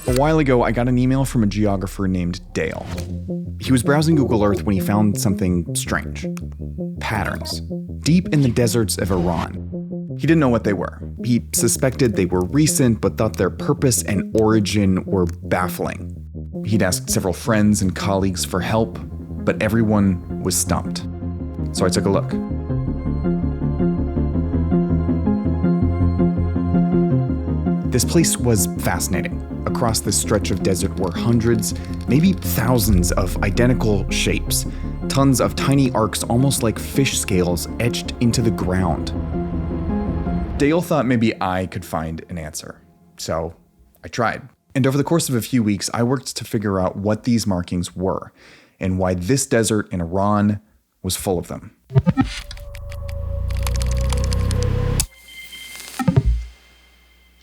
A while ago, I got an email from a geographer named Dale. He was browsing Google Earth when he found something strange. Patterns. Deep in the deserts of Iran. He didn't know what they were. He suspected they were recent, but thought their purpose and origin were baffling. He'd asked several friends and colleagues for help, but everyone was stumped. So I took a look. This place was fascinating. Across this stretch of desert were hundreds, maybe thousands of identical shapes. Tons of tiny arcs, almost like fish scales, etched into the ground. Dale thought maybe I could find an answer. So I tried. And over the course of a few weeks, I worked to figure out what these markings were and why this desert in Iran was full of them.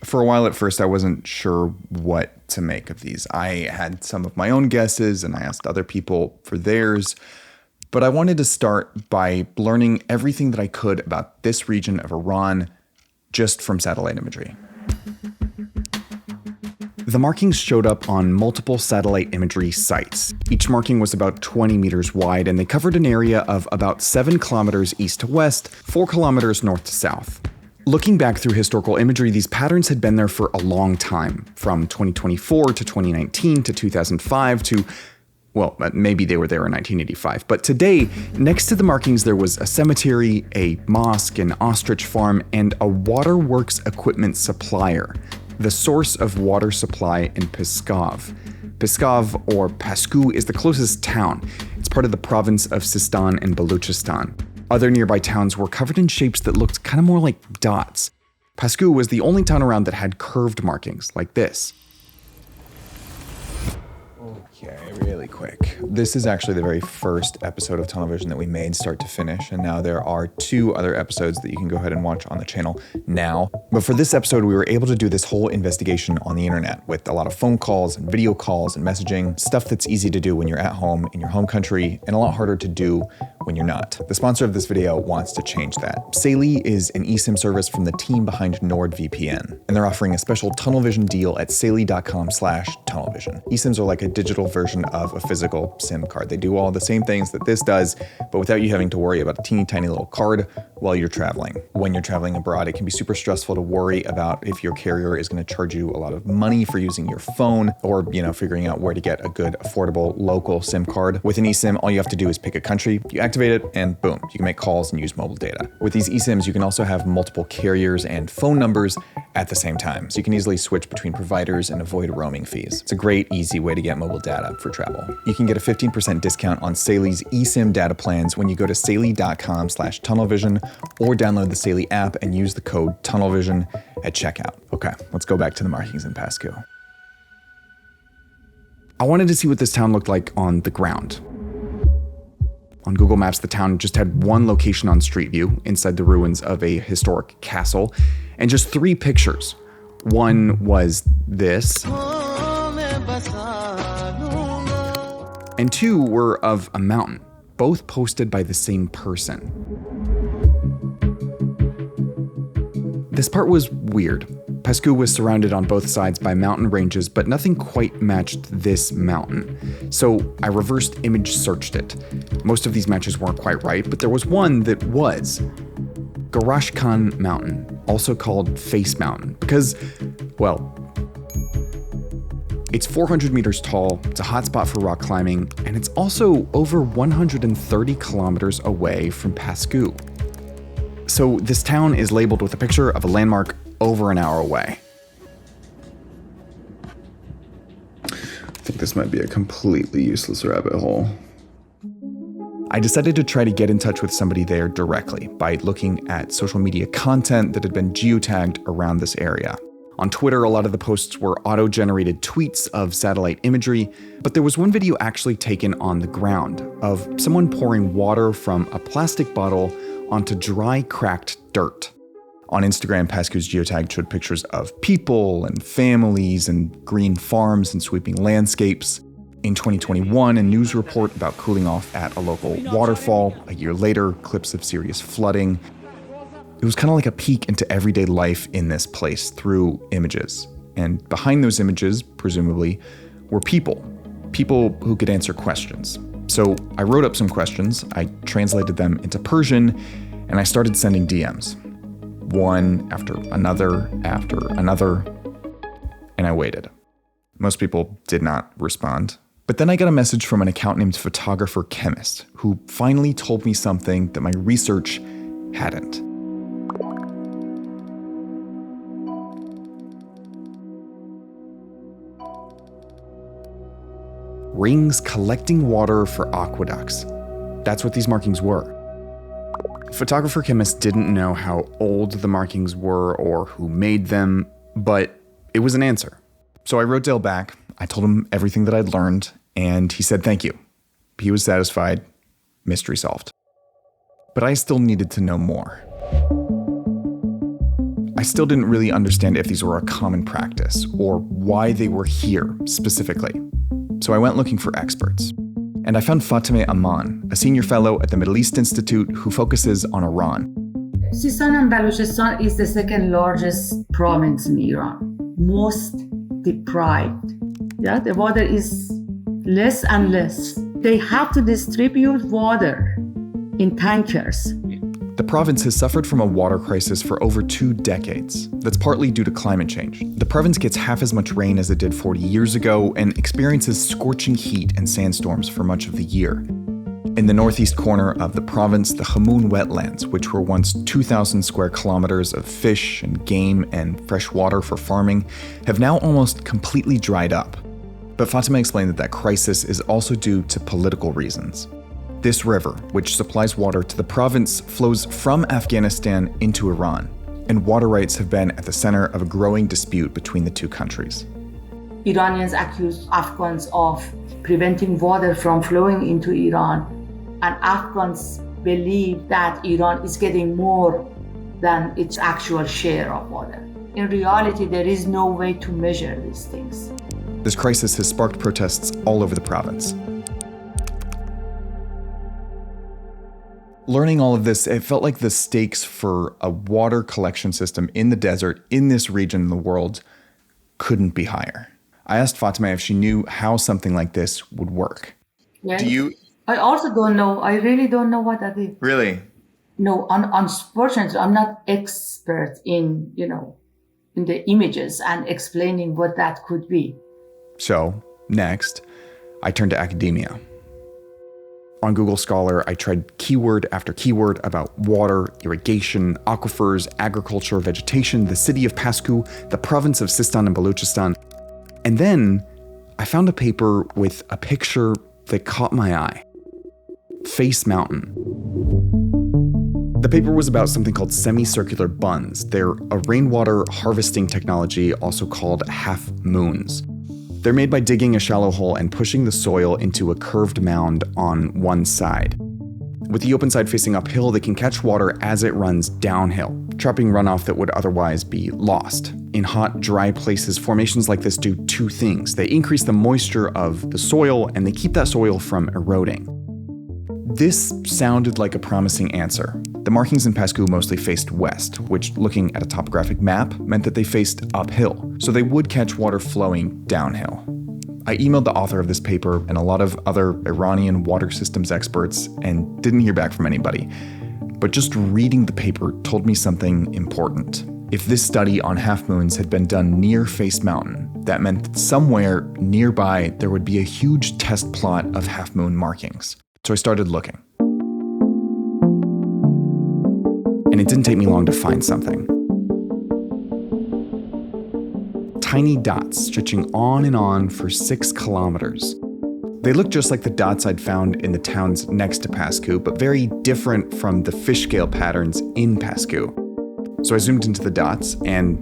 For a while at first, I wasn't sure what to make of these. I had some of my own guesses and I asked other people for theirs, but I wanted to start by learning everything that I could about this region of Iran just from satellite imagery. The markings showed up on multiple satellite imagery sites. Each marking was about 20 meters wide and they covered an area of about 7 kilometers east to west, 4 kilometers north to south. Looking back through historical imagery, these patterns had been there for a long time, from 2024 to 2019 to 2005 to, well, maybe they were there in 1985. But today, next to the markings, there was a cemetery, a mosque, an ostrich farm, and a waterworks equipment supplier, the source of water supply in Pskov. Pskov, or Pasku, is the closest town. It's part of the province of Sistan and Baluchistan. Other nearby towns were covered in shapes that looked kind of more like dots. Pasku was the only town around that had curved markings like this. Okay, really quick. This is actually the very first episode of Tunnel Vision that we made start to finish, and now there are 2 other episodes that you can go ahead and watch on the channel now. But for this episode, we were able to do this whole investigation on the internet with a lot of phone calls and video calls and messaging, stuff that's easy to do when you're at home in your home country and a lot harder to do when you're not. The sponsor of this video wants to change that. Saily is an eSIM service from the team behind NordVPN, and they're offering a special Tunnel Vision deal at saily.com/tunnelvision. eSIMs are like a digital version of a physical SIM card. They do all the same things that this does, but without you having to worry about a teeny tiny little card while you're traveling. When you're traveling abroad, it can be super stressful to worry about if your carrier is going to charge you a lot of money for using your phone or, figuring out where to get a good, affordable, local SIM card. With an eSIM, all you have to do is pick a country, you activate it, and boom, you can make calls and use mobile data. With these eSIMs, you can also have multiple carriers and phone numbers at the same time, so you can easily switch between providers and avoid roaming fees. It's a great, easy way to get mobile data for travel. You can get a 15% discount on Saily's eSIM data plans when you go to saily.com/tunnelvision or download the Saily app and use the code tunnelvision at checkout. Okay, let's go back to the markings in Pasku. I wanted to see what this town looked like on the ground. On Google Maps, the town just had one location on Street View inside the ruins of a historic castle and just 3 pictures. One was this, and 2 were of a mountain, both posted by the same person. This part was weird. Pasku was surrounded on both sides by mountain ranges, but nothing quite matched this mountain. So I reversed image searched it. Most of these matches weren't quite right, but there was one that was. Garashkan Mountain, also called Face Mountain, because, well, it's 400 meters tall, it's a hotspot for rock climbing, and it's also over 130 kilometers away from Pasku. So this town is labeled with a picture of a landmark over an hour away. I think this might be a completely useless rabbit hole. I decided to try to get in touch with somebody there directly by looking at social media content that had been geotagged around this area. On Twitter, a lot of the posts were auto-generated tweets of satellite imagery, but there was one video actually taken on the ground of someone pouring water from a plastic bottle onto dry, cracked dirt. On Instagram, Pasku's geotag showed pictures of people and families and green farms and sweeping landscapes. In 2021, a news report about cooling off at a local waterfall. A year later, clips of serious flooding. It was kind of like a peek into everyday life in this place through images. And behind those images, presumably, were people who could answer questions. So I wrote up some questions, I translated them into Persian, and I started sending DMs. One after another, and I waited. Most people did not respond. But then I got a message from an account named Photographer Chemist, who finally told me something that my research hadn't. Rings collecting water for aqueducts. That's what these markings were. Photographer Chemist didn't know how old the markings were or who made them, but it was an answer. So I wrote Dale back. I told him everything that I'd learned, and he said thank you. He was satisfied. Mystery solved. But I still needed to know more. I still didn't really understand if these were a common practice or why they were here specifically. So I went looking for experts. And I found Fatemeh Aman, a senior fellow at the Middle East Institute who focuses on Iran. Sistan and Balochistan is the second largest province in Iran. Most deprived. Yeah, the water is less and less. They have to distribute water in tankers. The province has suffered from a water crisis for over 2 decades. That's partly due to climate change. The province gets half as much rain as it did 40 years ago and experiences scorching heat and sandstorms for much of the year. In the northeast corner of the province, the Khamoun wetlands, which were once 2,000 square kilometers of fish and game and fresh water for farming, have now almost completely dried up. But Fatemeh explained that crisis is also due to political reasons. This river, which supplies water to the province, flows from Afghanistan into Iran, and water rights have been at the center of a growing dispute between the two countries. Iranians accuse Afghans of preventing water from flowing into Iran, and Afghans believe that Iran is getting more than its actual share of water. In reality, there is no way to measure these things. This crisis has sparked protests all over the province. Learning all of this, it felt like the stakes for a water collection system in the desert, in this region of the world, couldn't be higher. I asked Fatemeh if she knew how something like this would work. Yes. Do you? I also don't know. I really don't know what that is. Really? No, unfortunately, I'm not expert in the images and explaining what that could be. So, next, I turned to academia. On Google Scholar, I tried keyword after keyword about water, irrigation, aquifers, agriculture, vegetation, the city of Pascu, the province of Sistan and Balochistan. And then I found a paper with a picture that caught my eye. Face Mountain. The paper was about something called semicircular buns. They're a rainwater harvesting technology, also called half moons. They're made by digging a shallow hole and pushing the soil into a curved mound on one side. With the open side facing uphill, they can catch water as it runs downhill, trapping runoff that would otherwise be lost. In hot, dry places, formations like this do 2 things. They increase the moisture of the soil, and they keep that soil from eroding. This sounded like a promising answer. The markings in Pascu mostly faced west, which, looking at a topographic map, meant that they faced uphill, so they would catch water flowing downhill. I emailed the author of this paper and a lot of other Iranian water systems experts and didn't hear back from anybody. But just reading the paper told me something important. If this study on half moons had been done near Face Mountain, that meant that somewhere nearby there would be a huge test plot of half moon markings. So I started looking. And it didn't take me long to find something. Tiny dots stretching on and on for 6 kilometers. They look just like the dots I'd found in the towns next to Pascu, but very different from the fish scale patterns in Pascu. So I zoomed into the dots, and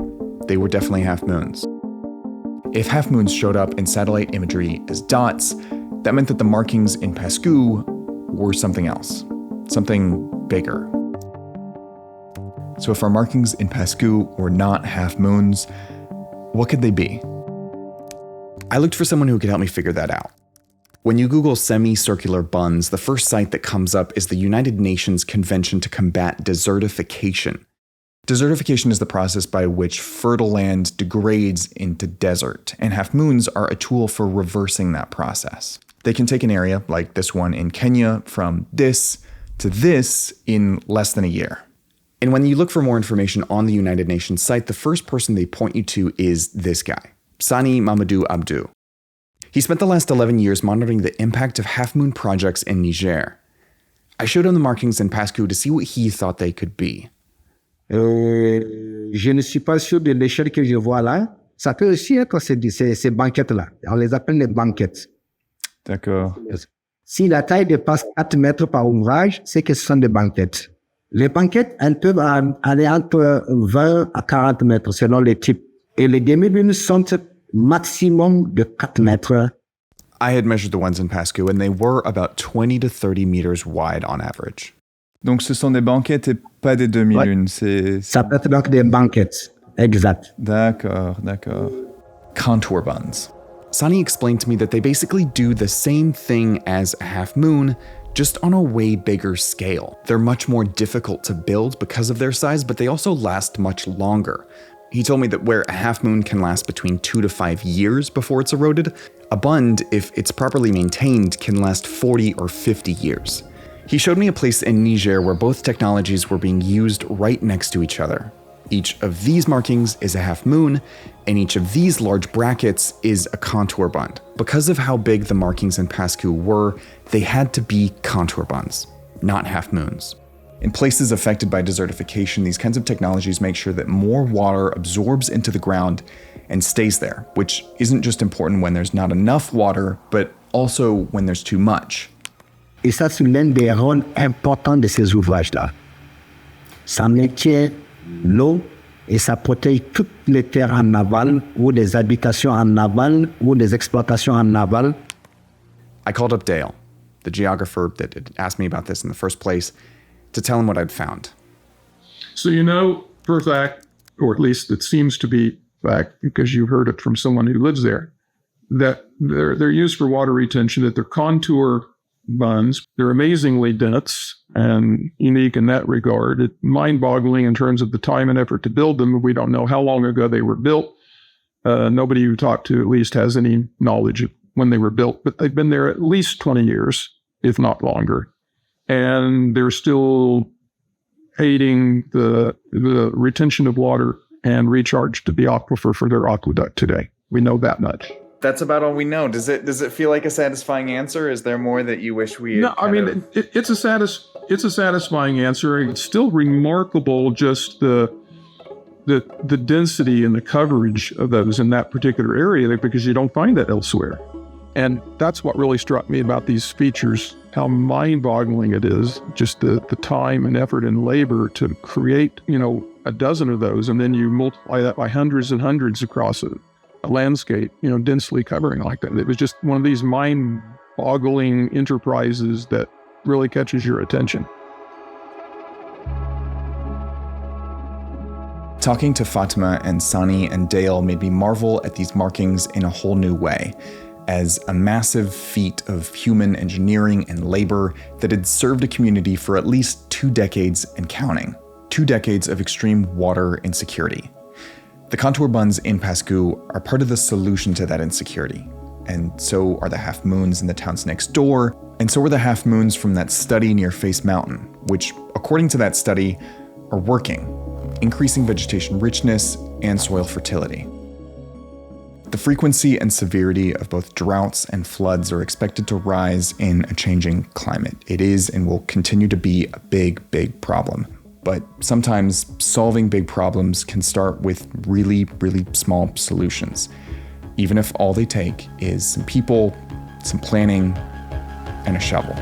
they were definitely half moons. If half moons showed up in satellite imagery as dots, that meant that the markings in Pascu were something else, something bigger. So if our markings in Pascu were not half moons, what could they be? I looked for someone who could help me figure that out. When you Google semicircular buns, the first site that comes up is the United Nations Convention to Combat Desertification. Desertification is the process by which fertile land degrades into desert, and half moons are a tool for reversing that process. They can take an area, like this one in Kenya, from this to this in less than a year. And when you look for more information on the United Nations site, the first person they point you to is this guy, Sani Mamadou Abdou. He spent the last 11 years monitoring the impact of half-moon projects in Niger. I showed him the markings in Pascu to see what he thought they could be. Je ne suis pas sûr de l'échelle que je vois là. Ça peut aussi être ces banquettes-là. On les appelle les banquettes. D'accord. Si la taille dépasse 4 mètres par ouvrage, c'est que ce sont des banquettes. Les banquettes, elles peuvent aller entre 20 à 40 mètres selon les types. Et les demi-lunes sont maximum de 4 mètres. I had measured the ones in Pascu, and they were about 20 to 30 meters wide on average. Donc ce sont des banquettes et pas des demi-lunes, Ça peut être donc des banquettes, exact. D'accord. Contour buns. Sani explained to me that they basically do the same thing as a half moon, just on a way bigger scale. They're much more difficult to build because of their size, but they also last much longer. He told me that where a half moon can last between 2 to 5 years before it's eroded, a bund, if it's properly maintained, can last 40 or 50 years. He showed me a place in Niger where both technologies were being used right next to each other. Each of these markings is a half moon, and each of these large brackets is a contour bund. Because of how big the markings in Pascu were, they had to be contour bunds, not half moons. In places affected by desertification, these kinds of technologies make sure that more water absorbs into the ground and stays there, which isn't just important when there's not enough water, but also when there's too much. Et ça, c'est l'un des rôles importants de ces ouvrages-là. Ça maintient l'eau et ça protège toutes les terres en aval ou des habitations en aval ou des exploitations en aval. I called up Dale, the geographer that had asked me about this in the first place, to tell him what I'd found. So you know for a fact, or at least it seems to be fact, because you've heard it from someone who lives there, that they're used for water retention, that they're contour buns. They're amazingly dense and unique in that regard. It's mind-boggling in terms of the time and effort to build them. We don't know how long ago they were built. Nobody you talk to at least has any knowledge of when they were built, but they've been there at least 20 years, if not longer. And they're still aiding the retention of water and recharge to the aquifer for their aqueduct today. We know that much. That's about all we know. Does it feel like a satisfying answer? Is there more that you wish we had? No, I mean it's a satisfying answer. It's still remarkable just the density and the coverage of those in that particular area, because you don't find that elsewhere. And that's what really struck me about these features, how mind-boggling it is, just the time and effort and labor to create, a dozen of those, and then you multiply that by hundreds and hundreds across a landscape, densely covering like that. It was just one of these mind-boggling enterprises that really catches your attention. Talking to Fatima and Sani and Dale made me marvel at these markings in a whole new way, as a massive feat of human engineering and labor that had served a community for at least 2 decades and counting. 2 decades of extreme water insecurity. The contour buns in Pascu are part of the solution to that insecurity. And so are the half moons in the towns next door, and so are the half moons from that study near Face Mountain, which, according to that study, are working, increasing vegetation richness and soil fertility. The frequency and severity of both droughts and floods are expected to rise in a changing climate. It is and will continue to be a big, big problem. But sometimes solving big problems can start with really, really small solutions, even if all they take is some people, some planning, and a shovel.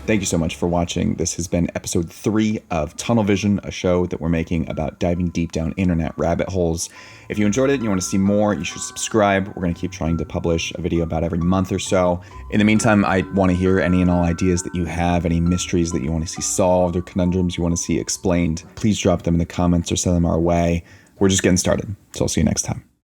Thank you so much for watching. This has been episode 3 of Tunnel Vision, a show that we're making about diving deep down internet rabbit holes. If you enjoyed it and you want to see more, you should subscribe. We're going to keep trying to publish a video about every month or so. In the meantime, I want to hear any and all ideas that you have, any mysteries that you want to see solved or conundrums you want to see explained. Please drop them in the comments or send them our way. We're just getting started, so I'll see you next time.